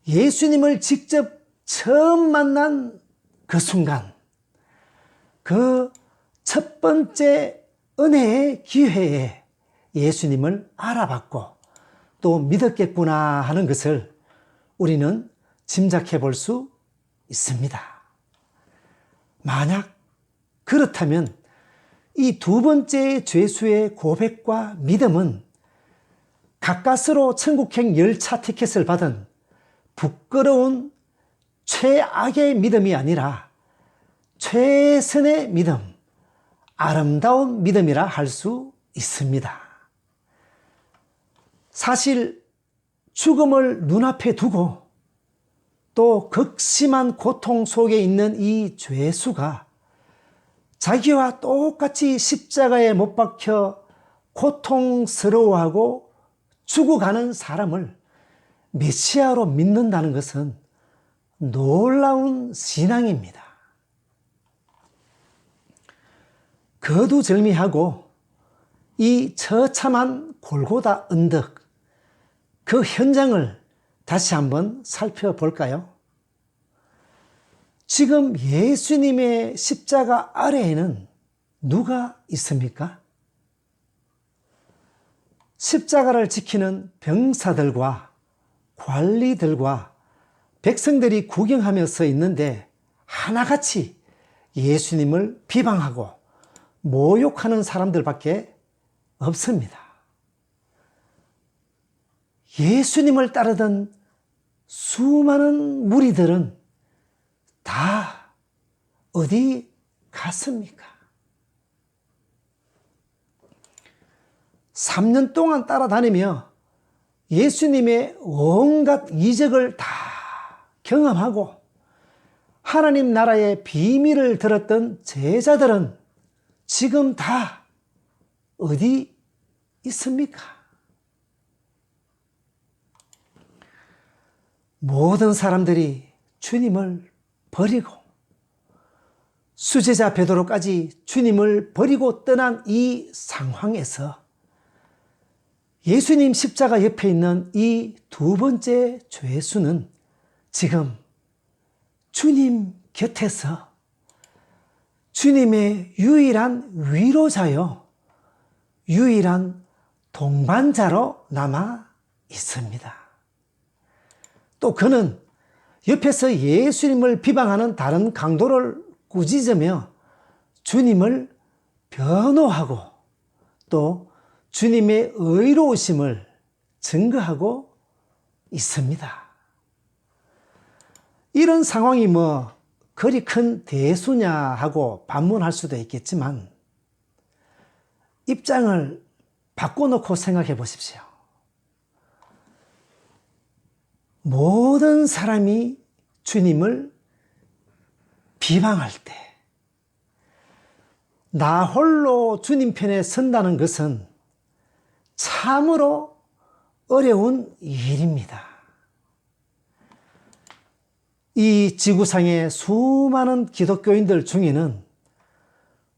예수님을 직접 처음 만난 그 순간, 그 첫 번째 은혜의 기회에 예수님을 알아봤고 또 믿었겠구나 하는 것을 우리는 짐작해 볼 수 있습니다. 만약 그렇다면 이 두 번째 죄수의 고백과 믿음은 가까스로 천국행 열차 티켓을 받은 부끄러운 최악의 믿음이 아니라 최선의 믿음, 아름다운 믿음이라 할 수 있습니다. 사실 죽음을 눈앞에 두고 또 극심한 고통 속에 있는 이 죄수가 자기와 똑같이 십자가에 못 박혀 고통스러워하고 죽어가는 사람을 메시아로 믿는다는 것은 놀라운 신앙입니다. 거두절미하고 이 처참한 골고다 언덕, 그 현장을 다시 한번 살펴볼까요? 지금 예수님의 십자가 아래에는 누가 있습니까? 십자가를 지키는 병사들과 관리들과 백성들이 구경하며 서 있는데 하나같이 예수님을 비방하고 모욕하는 사람들밖에 없습니다. 예수님을 따르던 수많은 무리들은 다 어디 갔습니까? 3년 동안 따라다니며 예수님의 온갖 이적을 다 경험하고 하나님 나라의 비밀을 들었던 제자들은 지금 다 어디 있습니까? 모든 사람들이 주님을 버리고 수제자 베드로까지 주님을 버리고 떠난 이 상황에서 예수님 십자가 옆에 있는 이 두 번째 죄수는 지금 주님 곁에서 주님의 유일한 위로자요, 유일한 동반자로 남아 있습니다. 또 그는 옆에서 예수님을 비방하는 다른 강도를 꾸짖으며 주님을 변호하고 또 주님의 의로우심을 증거하고 있습니다. 이런 상황이 그리 큰 대수냐 하고 반문할 수도 있겠지만 입장을 바꿔놓고 생각해 보십시오. 모든 사람이 주님을 비방할 때 나 홀로 주님 편에 선다는 것은 참으로 어려운 일입니다. 이 지구상의 수많은 기독교인들 중에는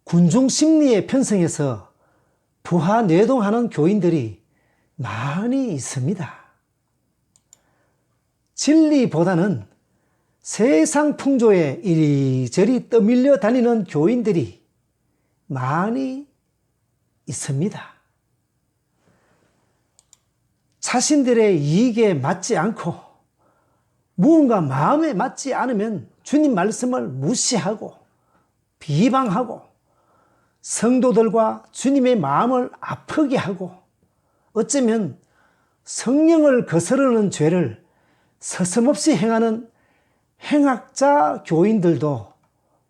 군중 심리에 편성해서 부하 뇌동하는 교인들이 많이 있습니다. 진리보다는 세상 풍조에 이리저리 떠밀려 다니는 교인들이 많이 있습니다. 자신들의 이익에 맞지 않고 무언가 마음에 맞지 않으면 주님 말씀을 무시하고 비방하고 성도들과 주님의 마음을 아프게 하고 어쩌면 성령을 거스르는 죄를 서슴없이 행하는 행악자 교인들도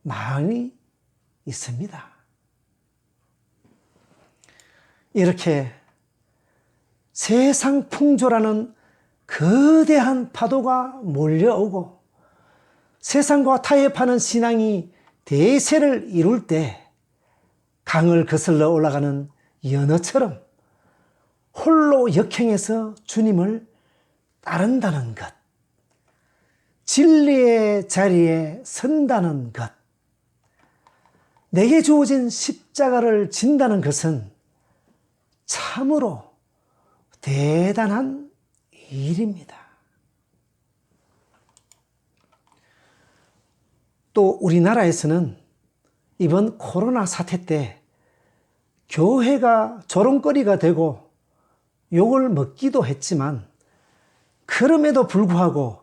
많이 있습니다. 이렇게 세상 풍조라는 거대한 파도가 몰려오고 세상과 타협하는 신앙이 대세를 이룰 때 강을 거슬러 올라가는 연어처럼 홀로 역행해서 주님을 따른다는 것, 진리의 자리에 선다는 것, 내게 주어진 십자가를 진다는 것은 참으로 대단한 일입니다. 또 우리나라에서는 이번 코로나 사태 때 교회가 조롱거리가 되고 욕을 먹기도 했지만 그럼에도 불구하고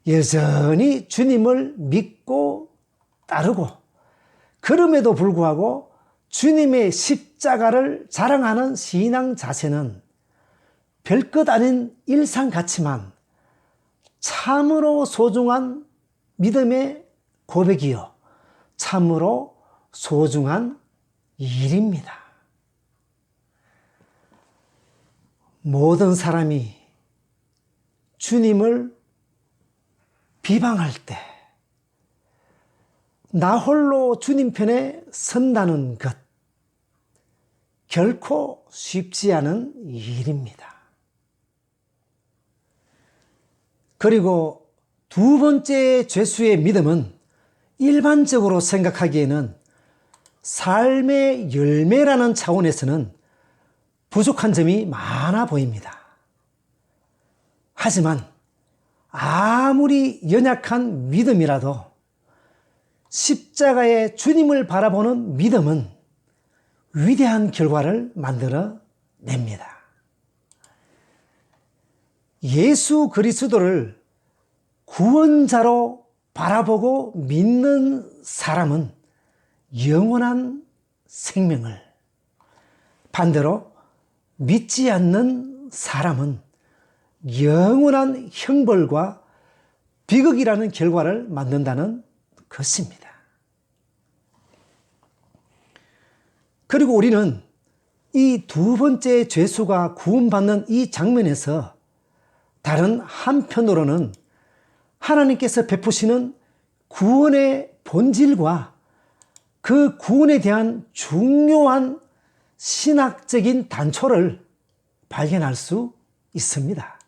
여전히 주님을 믿고 따르고 그럼에도 불구하고 주님의 십자가를 자랑하는 신앙 자세는 별것 아닌 일상 같지만 참으로 소중한 믿음의 고백이요 참으로 소중한 일입니다. 모든 사람이 주님을 비방할 때 나 홀로 주님 편에 선다는 것 결코 쉽지 않은 일입니다. 그리고 두 번째 죄수의 믿음은 일반적으로 생각하기에는 삶의 열매라는 차원에서는 부족한 점이 많아 보입니다. 하지만 아무리 연약한 믿음이라도 십자가의 주님을 바라보는 믿음은 위대한 결과를 만들어 냅니다. 예수 그리스도를 구원자로 바라보고 믿는 사람은 영원한 생명을, 반대로 믿지 않는 사람은 영원한 형벌과 비극이라는 결과를 만든다는 것입니다. 그리고 우리는 이 두 번째 죄수가 구원받는 이 장면에서 다른 한편으로는 하나님께서 베푸시는 구원의 본질과 그 구원에 대한 중요한 신학적인 단초를 발견할 수 있습니다.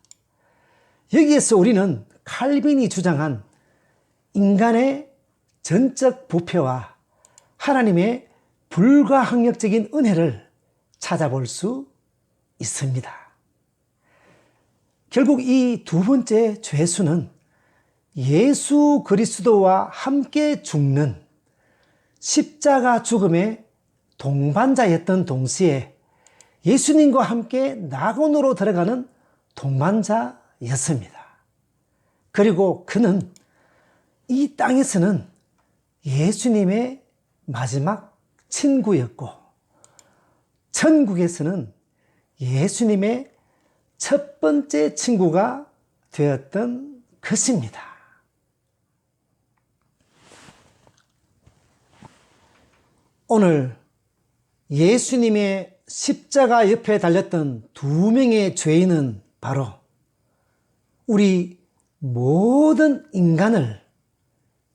여기에서 우리는 칼빈이 주장한 인간의 전적 부패와 하나님의 불가항력적인 은혜를 찾아볼 수 있습니다. 결국 이 두 번째 죄수는 예수 그리스도와 함께 죽는 십자가 죽음의 동반자였던 동시에 예수님과 함께 낙원으로 들어가는 동반자였습니다. 그리고 그는 이 땅에서는 예수님의 마지막 친구였고 천국에서는 예수님의 첫 번째 친구가 되었던 것입니다. 오늘 예수님의 십자가 옆에 달렸던 두 명의 죄인은 바로 우리 모든 인간을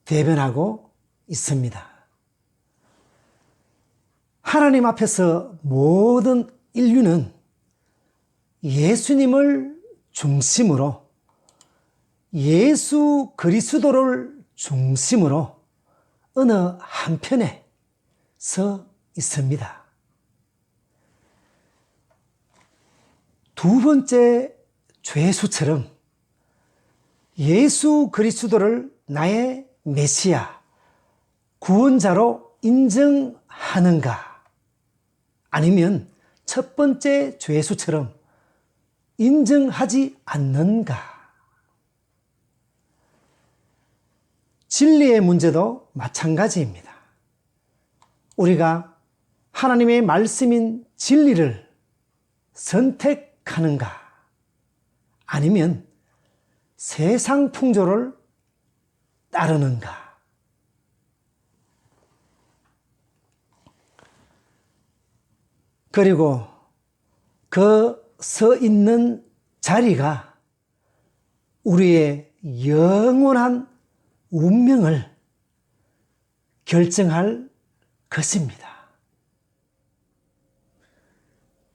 대변하고 있습니다. 하나님 앞에서 모든 인류는 예수님을 중심으로 예수 그리스도를 중심으로 어느 한편에 서 있습니다. 두 번째 죄수처럼 예수 그리스도를 나의 메시아, 구원자로 인정하는가? 아니면 첫 번째 죄수처럼 인정하지 않는가? 진리의 문제도 마찬가지입니다. 우리가 하나님의 말씀인 진리를 선택하는가? 아니면 세상 풍조를 따르는가? 그리고 그 서 있는 자리가 우리의 영원한 운명을 결정할 것입니다.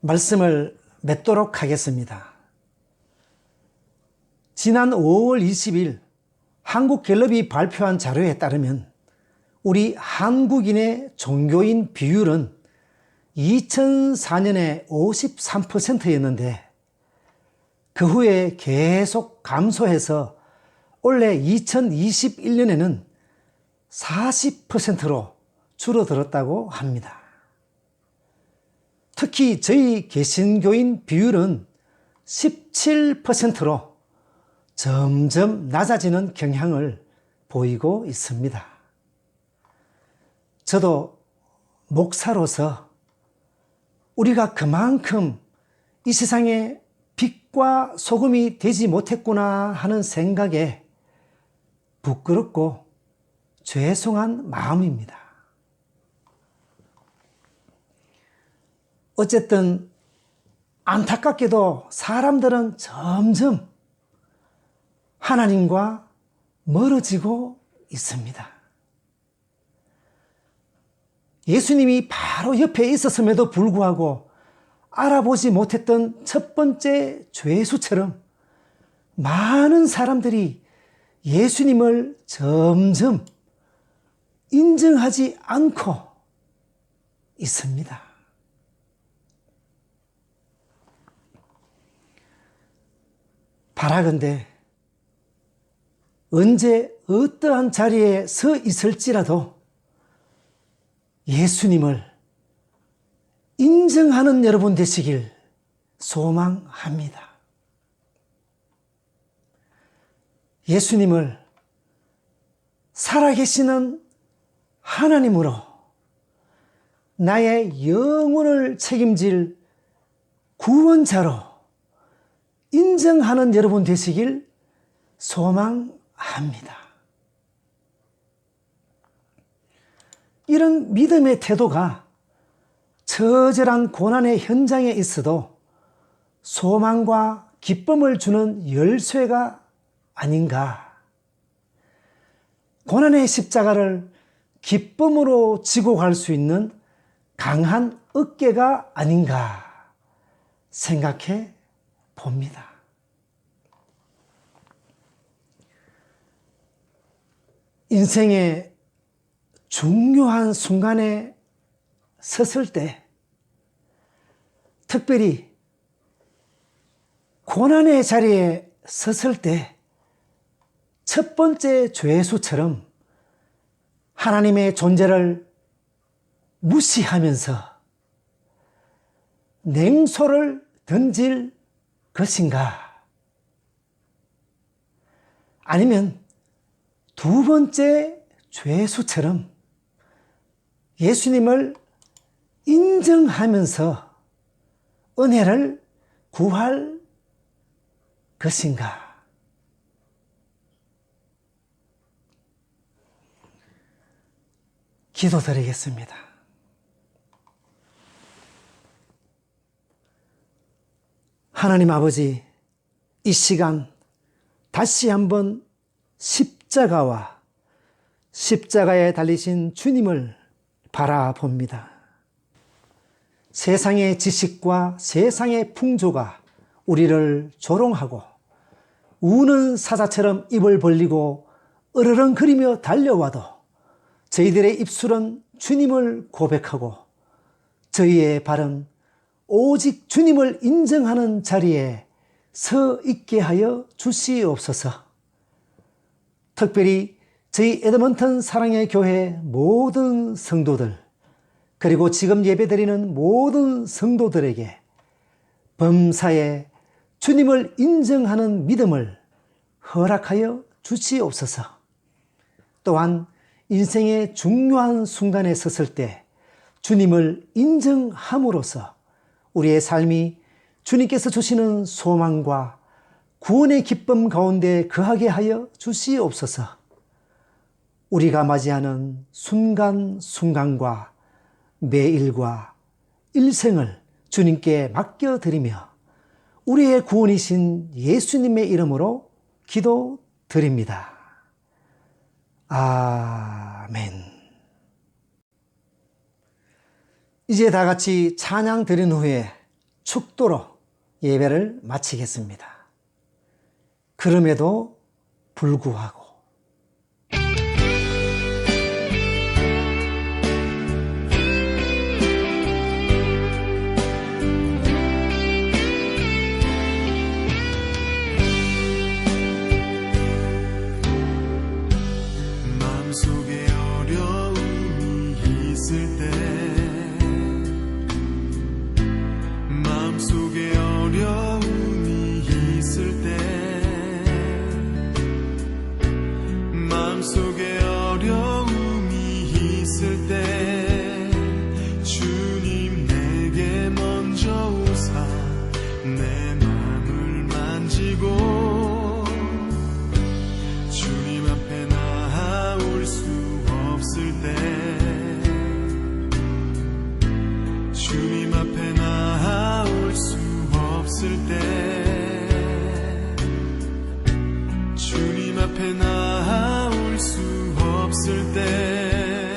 말씀을 맺도록 하겠습니다. 지난 5월 20일 한국갤럽이 발표한 자료에 따르면 우리 한국인의 종교인 비율은 2004년에 53%였는데 그 후에 계속 감소해서 올해 2021년에는 40%로 줄어들었다고 합니다. 특히 저희 개신교인 비율은 17%로 점점 낮아지는 경향을 보이고 있습니다. 저도 목사로서 우리가 그만큼 이 세상에 빛과 소금이 되지 못했구나 하는 생각에 부끄럽고 죄송한 마음입니다. 어쨌든 안타깝게도 사람들은 점점 하나님과 멀어지고 있습니다. 예수님이 바로 옆에 있었음에도 불구하고 알아보지 못했던 첫 번째 죄수처럼 많은 사람들이 예수님을 점점 인정하지 않고 있습니다. 바라건대 언제 어떠한 자리에 서 있을지라도 예수님을 인정하는 여러분 되시길 소망합니다. 예수님을 살아계시는 하나님으로 나의 영혼을 책임질 구원자로 인정하는 여러분 되시길 소망합니다. 이런 믿음의 태도가 처절한 고난의 현장에 있어도 소망과 기쁨을 주는 열쇠가 아닌가. 고난의 십자가를 기쁨으로 지고 갈 수 있는 강한 어깨가 아닌가 생각해 봅니다. 인생의 중요한 순간에 섰을 때, 특별히 고난의 자리에 섰을 때 첫 번째 죄수처럼 하나님의 존재를 무시하면서 냉소를 던질 것인가? 아니면 두 번째 죄수처럼 예수님을 인정하면서 은혜를 구할 것인가? 기도드리겠습니다. 하나님 아버지, 이 시간 다시 한번 십자가와 십자가에 달리신 주님을 바라봅니다. 세상의 지식과 세상의 풍조가 우리를 조롱하고 우는 사자처럼 입을 벌리고 으르렁거리며 달려와도 저희들의 입술은 주님을 고백하고 저희의 발은 오직 주님을 인정하는 자리에 서 있게 하여 주시옵소서. 특별히 저희 에드먼턴 사랑의 교회 모든 성도들, 그리고 지금 예배드리는 모든 성도들에게 범사에 주님을 인정하는 믿음을 허락하여 주시옵소서. 또한 인생의 중요한 순간에 섰을 때 주님을 인정함으로써 우리의 삶이 주님께서 주시는 소망과 구원의 기쁨 가운데 거하게 하여 주시옵소서. 우리가 맞이하는 순간순간과 매일과 일생을 주님께 맡겨드리며 우리의 구원이신 예수님의 이름으로 기도드립니다. 아멘. 이제 다 같이 찬양 드린 후에 축도로 예배를 마치겠습니다. 그럼에도 불구하고 마음속에 어려움이 있을 때 마음속에 어려움이 있을 때 마음속에 어려움이 있을 때 주님 내게 먼저 오사 내 마음을 만지고 주님 앞에 나아올 수 없을 때 주님 앞에 나아올 수 없을 때 주님 앞에 나아올 수 없을 때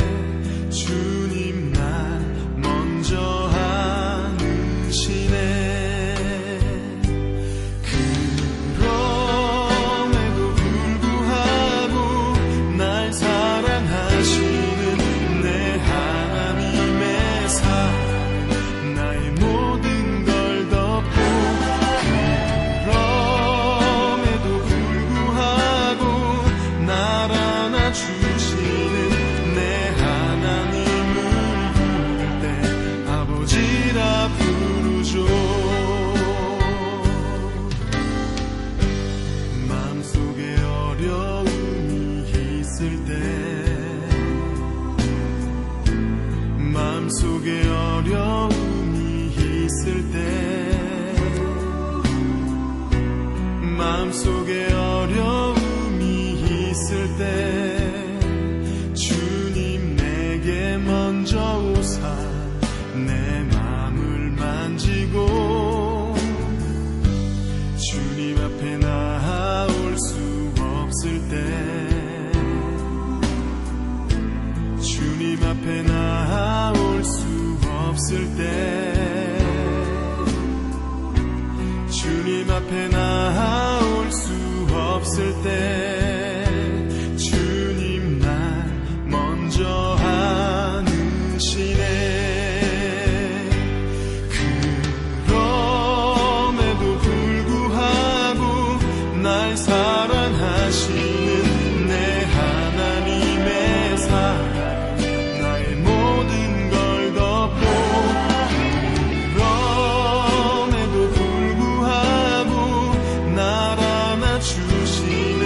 주님 날 먼저 안으시네. 그럼에도 불구하고 날 사랑하시는 내 하나님의 사랑 나의 모든 걸 덮고 그럼에도 불구하고 날 안아주시는 내 하나님을 부를 때 아버지라 부르죠. 마음속에 어려움이 있을 때 마음속에 어려움이 있을 때 마음속에 어려움이 있을 때 주님 내게 먼저 오사 내 마음을 만지고 주님 앞에 나아올 수 없을 때 주님 앞에 나아올 수 없을 때 주님 앞에 나아올 수 없을 때 주님 날 먼저 안으시네. 그럼에도 불구하고 날 사랑하시는 내 하나님의 사랑 나의 모든 걸 덮고 그럼에도 불구하고 날 안아주시는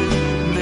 내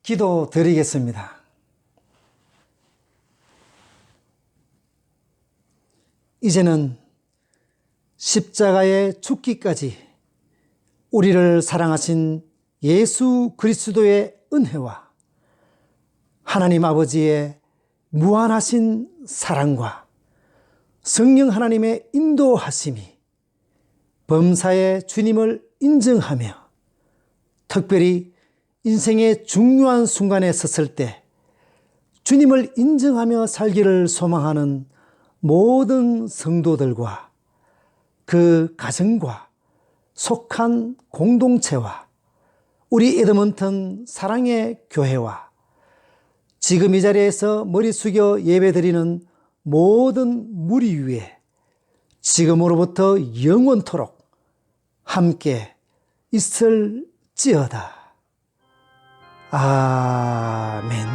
기도 드리겠습니다. 이제는 십자가에 죽기까지 우리를 사랑하신 예수 그리스도의 은혜와 하나님 아버지의 무한하신 사랑과 성령 하나님의 인도하심이 범사의 주님을 인정하며 특별히 인생의 중요한 순간에 섰을 때 주님을 인정하며 살기를 소망하는 모든 성도들과 그 가정과 속한 공동체와 우리 에드먼턴 사랑의 교회와 지금 이 자리에서 머리 숙여 예배드리는 모든 무리 위에 지금으로부터 영원토록 함께 있을지어다. 아멘.